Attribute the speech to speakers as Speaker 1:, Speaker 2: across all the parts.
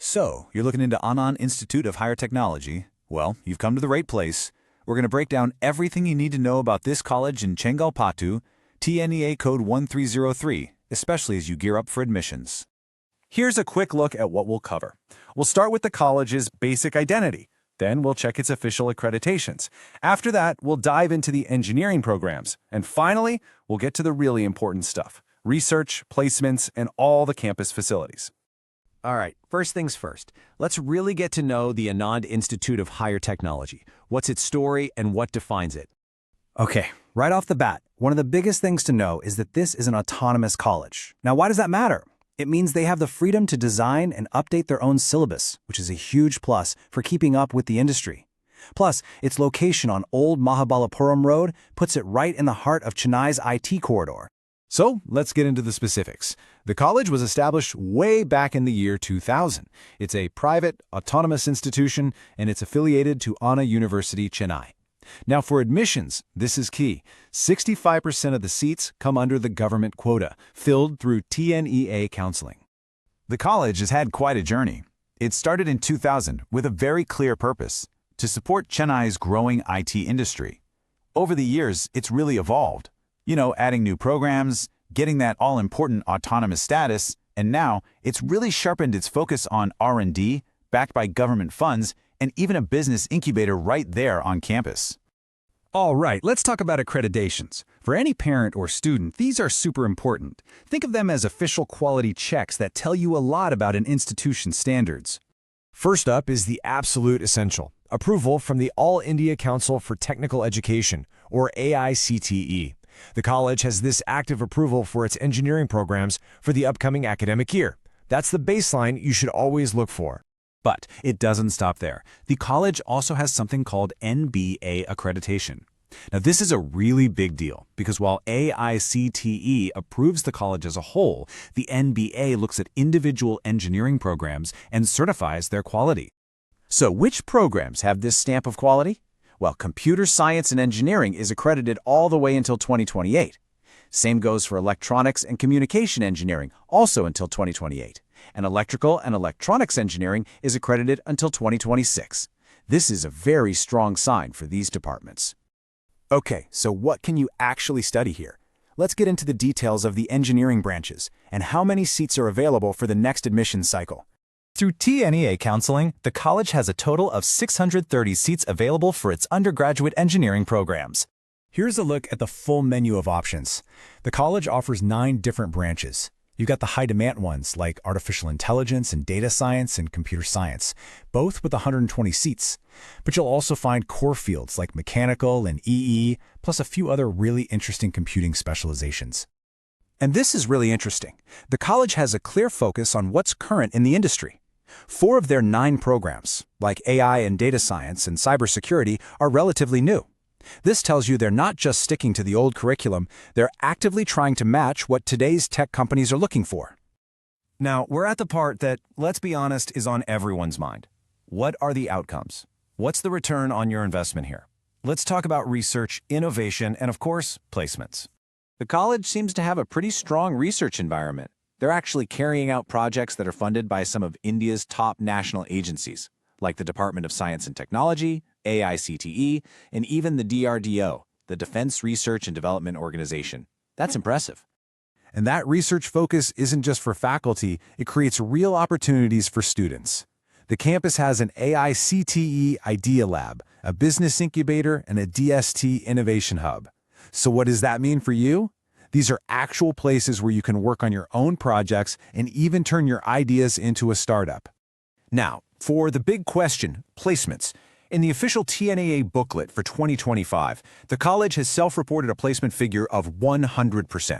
Speaker 1: So, you're looking into Anand Institute of Higher Technology? Well, you've come to the right place. We're going to break down everything you need to know about this college in Chengalpattu, TNEA Code 1303, especially as you gear up for admissions.
Speaker 2: Here's a quick look at what we'll cover. We'll start with the college's basic identity. Then we'll check its official accreditations. After that, we'll dive into the engineering programs. And finally, we'll get to the really important stuff: research, placements, and all the campus facilities.
Speaker 3: All right, first things first. Let's really get to know the Anand Institute of Higher Technology. What's its story and what defines it?
Speaker 4: Okay, right off the bat, one of the biggest things to know is that this is an autonomous college. Now, why does that matter? It means they have the freedom to design and update their own syllabus, which is a huge plus for keeping up with the industry. Plus, its location on Old Mahabalipuram Road puts it right in the heart of Chennai's IT corridor.
Speaker 2: So, let's get into the specifics. The college was established way back in the year 2000. It's a private, autonomous institution, and it's affiliated to Anna University, Chennai. Now, for admissions, this is key. 65% of the seats come under the government quota, filled through TNEA counseling.
Speaker 1: The college has had quite a journey. It started in 2000 with a very clear purpose: to support Chennai's growing IT industry. Over the years, it's really evolved. Adding new programs, getting that all-important autonomous status, and now it's really sharpened its focus on R&D, backed by government funds, and even a business incubator right there on campus.
Speaker 5: All right, let's talk about accreditations. For any parent or student, these are super important. Think of them as official quality checks that tell you a lot about an institution's standards.
Speaker 6: First up is the absolute essential: approval from the All India Council for Technical Education, or AICTE. The college has this active approval for its engineering programs for the upcoming academic year. That's the baseline you should always look for.
Speaker 1: But it doesn't stop there. The college also has something called NBA accreditation. Now, this is a really big deal because while AICTE approves the college as a whole, the NBA looks at individual engineering programs and certifies their quality. So, which programs have this stamp of quality? Well, computer science and engineering is accredited all the way until 2028. Same goes for electronics and communication engineering, also until 2028. And electrical and electronics engineering is accredited until 2026. This is a very strong sign for these departments.
Speaker 4: Okay, so what can you actually study here? Let's get into the details of the engineering branches and how many seats are available for the next admissions cycle.
Speaker 7: Through TNEA counseling, the college has a total of 630 seats available for its undergraduate engineering programs.
Speaker 4: Here's a look at the full menu of options. The college offers 9 different branches. You've got the high-demand ones like artificial intelligence and data science and computer science, both with 120 seats. But you'll also find core fields like mechanical and EE, plus a few other really interesting computing specializations. And this is really interesting. The college has a clear focus on what's current in the industry. 4 of their 9 programs, like AI and data science and cybersecurity, are relatively new. This tells you they're not just sticking to the old curriculum, they're actively trying to match what today's tech companies are looking for.
Speaker 2: Now, we're at the part that, let's be honest, is on everyone's mind. What are the outcomes? What's the return on your investment here? Let's talk about research, innovation, and of course, placements.
Speaker 3: The college seems to have a pretty strong research environment. They're actually carrying out projects that are funded by some of India's top national agencies, like the Department of Science and Technology, AICTE, and even the DRDO, the Defense Research and Development Organization. That's impressive.
Speaker 2: And that research focus isn't just for faculty, it creates real opportunities for students. The campus has an AICTE Idea Lab, a business incubator, and a DST Innovation Hub. So what does that mean for you? These are actual places where you can work on your own projects and even turn your ideas into a startup. Now, for the big question, placements. In the official TNEA booklet for 2025, the college has self-reported a placement figure of 100%.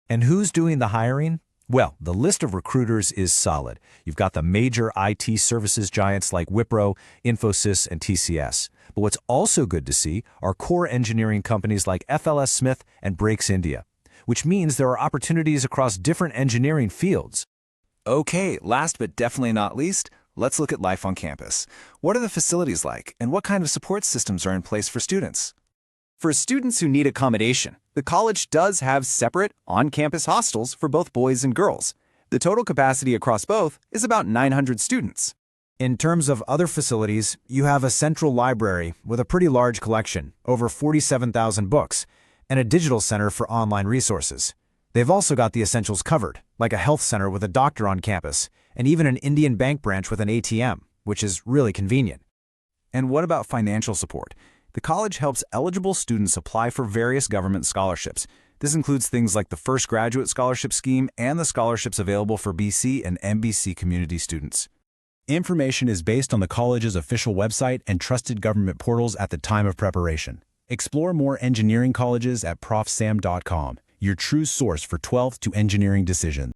Speaker 7: And who's doing the hiring? Well, the list of recruiters is solid. You've got the major IT services giants like Wipro, Infosys, and TCS. But what's also good to see are core engineering companies like FLS Smith and Breaks India, which means there are opportunities across different engineering fields.
Speaker 1: Okay, last but definitely not least, let's look at life on campus. What are the facilities like, and what kind of support systems are in place for students? For students who need accommodation, the college does have separate, on-campus hostels for both boys and girls.
Speaker 3: The total capacity across both is about 900 students.
Speaker 2: In terms of other facilities, you have a central library with a pretty large collection, over 47,000 books, and a digital center for online resources. They've also got the essentials covered, like a health center with a doctor on campus, and even an Indian bank branch with an ATM, which is really convenient.
Speaker 1: And what about financial support? The college helps eligible students apply for various government scholarships. This includes things like the First Graduate Scholarship Scheme and the scholarships available for BC and MBC community students.
Speaker 4: Information is based on the college's official website and trusted government portals at the time of preparation. Explore more engineering colleges at profsam.com, your true source for 12th to engineering decisions.